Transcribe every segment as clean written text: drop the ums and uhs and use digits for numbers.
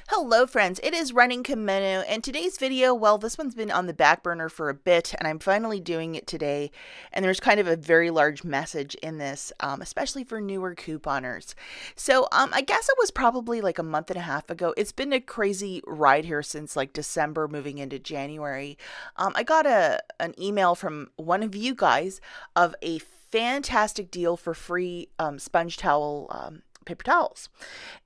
Hello friends, it is Running Kimono, and today's video, well, this one's been on the back burner for a bit, and I'm finally doing it today, and there's kind of a very large message in this, especially for newer couponers. So, I guess it was probably like a month and a half ago. It's been a crazy ride here since like December moving into January. I got an email from one of you guys of a fantastic deal for free sponge towel paper towels.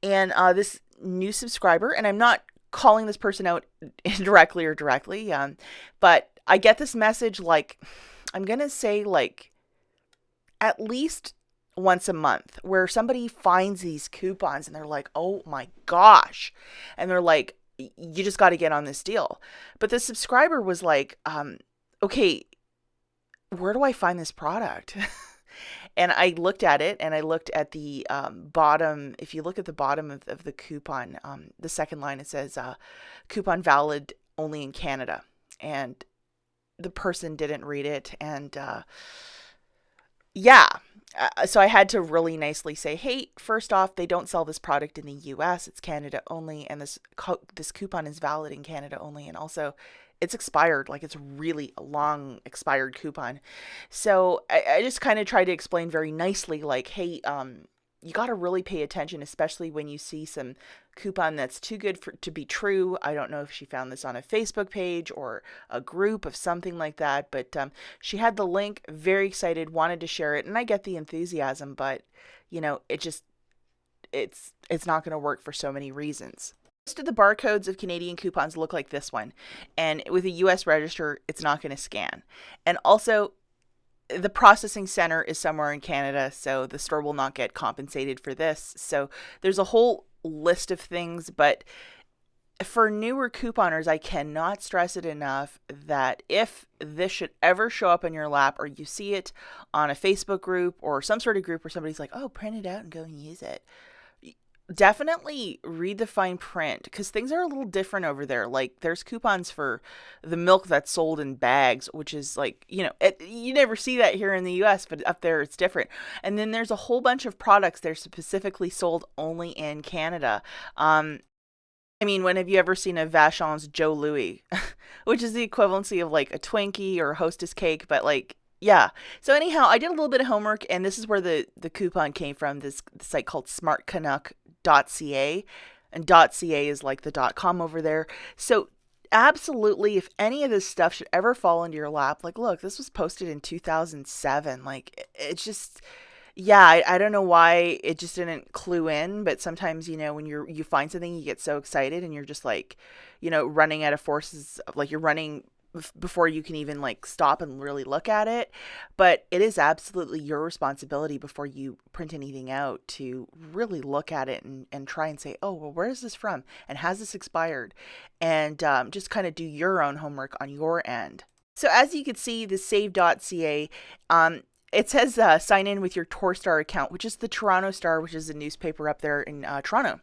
And this new subscriber, and I'm not calling this person out indirectly or directly, but I get this message like, I'm going to say like at least once a month where somebody finds these coupons and they're like, oh my gosh. And they're like, you just got to get on this deal. But the subscriber was like, okay, where do I find this product? And I looked at it, and I looked at the bottom. If you look at the bottom of the coupon, the second line, it says coupon valid only in Canada. And the person didn't read it. And yeah, so I had to really nicely say, hey, first off, they don't sell this product in the US. It's Canada only. And this coupon is valid in Canada only. And also, it's expired, like it's really a long expired coupon. So I just kind of tried to explain very nicely, like, hey, you got to really pay attention, especially when you see some coupon that's too good to be true. I don't know if she found this on a Facebook page or a group of something like that, but she had the link, very excited, wanted to share it, and I get the enthusiasm, but you know, it's not going to work for so many reasons. Most of the barcodes of Canadian coupons look like this one, and with a US register, it's not going to scan. And also, the processing center is somewhere in Canada, so the store will not get compensated for this. So there's a whole list of things, but for newer couponers, I cannot stress it enough that if this should ever show up in your lap, or you see it on a Facebook group or some sort of group where somebody's like, oh, print it out and go and use it, definitely read the fine print, because things are a little different over there. Like, there's coupons for the milk that's sold in bags, which is like, you know, you never see that here in the US, but up there it's different. And then there's a whole bunch of products that are specifically sold only in Canada. I mean, when have you ever seen a Vachon's Joe Louis, which is the equivalency of like a Twinkie or a Hostess cake, but like, yeah. So anyhow, I did a little bit of homework, and this is where the coupon came from, this site called smartcanuck.ca, and .ca is like the .com over there. So absolutely, if any of this stuff should ever fall into your lap, like, look, this was posted in 2007. Like, it's just, yeah, I don't know why it just didn't clue in, but sometimes, you know, when you find something, you get so excited, and you're just like, you know, running out of forces, like you're running before you can even like stop and really look at it. But it is absolutely your responsibility before you print anything out to really look at it and try and say, oh, well, where is this from? And has this expired? And just kind of do your own homework on your end. So as you can see, the save.ca, it says sign in with your Torstar account, which is the Toronto Star, which is a newspaper up there in Toronto.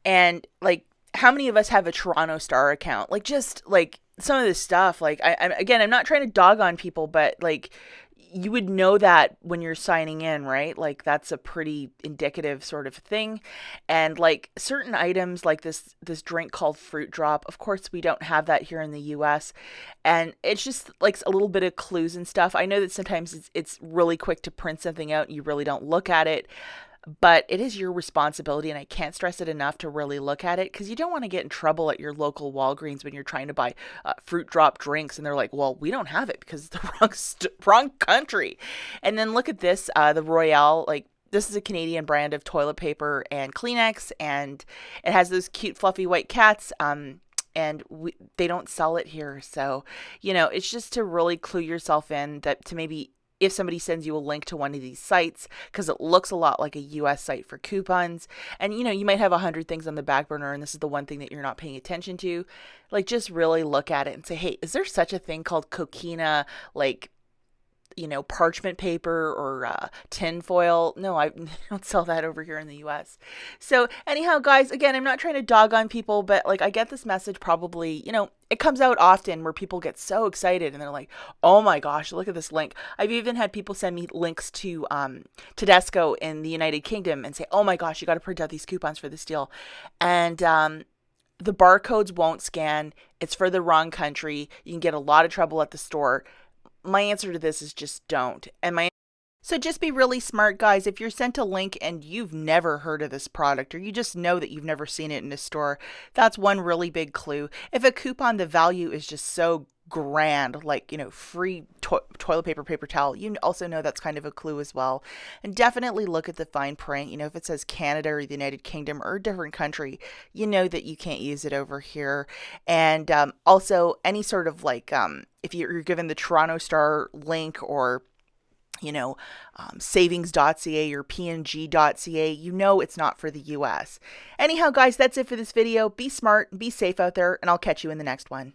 And like, how many of us have a Toronto Star account? Like, just like some of this stuff, like I'm not trying to dog on people, but like, you would know that when you're signing in, right? Like, that's a pretty indicative sort of thing. And like certain items like this drink called Fruit Drop, of course we don't have that here in the US. And it's just like a little bit of clues and stuff. I know that sometimes it's really quick to print something out and you really don't look at it. But it is your responsibility, and I can't stress it enough to really look at it, because you don't want to get in trouble at your local Walgreens when you're trying to buy Fruit Drop drinks, and they're like, well, we don't have it because it's the wrong country. And then look at this, the Royale, like, this is a Canadian brand of toilet paper and Kleenex, and it has those cute fluffy white cats, and they don't sell it here. So, you know, it's just to really clue yourself in that, to maybe if somebody sends you a link to one of these sites, because it looks a lot like a US site for coupons, and you know, you might have 100 things on the back burner and this is the one thing that you're not paying attention to, like, just really look at it and say, hey, is there such a thing called coquina, like, you know, parchment paper or tin foil? No, I don't sell that over here in the US. So anyhow, guys, again, I'm not trying to dog on people, but like, I get this message probably, you know, it comes out often where people get so excited and they're like, oh my gosh, look at this link. I've even had people send me links to Tedesco in the United Kingdom and say, oh my gosh, you got to print out these coupons for this deal. And the barcodes won't scan, it's for the wrong country, you can get a lot of trouble at the store. My answer to this is just don't. So just be really smart, guys. If you're sent a link and you've never heard of this product, or you just know that you've never seen it in a store, that's one really big clue. If a coupon, the value is just so grand, like, free toilet paper, paper towel, you also know that's kind of a clue as well. And definitely look at the fine print. If it says Canada or the United Kingdom or a different country, you know that you can't use it over here. And also any sort of if you're given the Toronto Star link, or savings.ca or png.ca, it's not for the US. Anyhow, guys, that's it for this video. Be smart, be safe out there, and I'll catch you in the next one.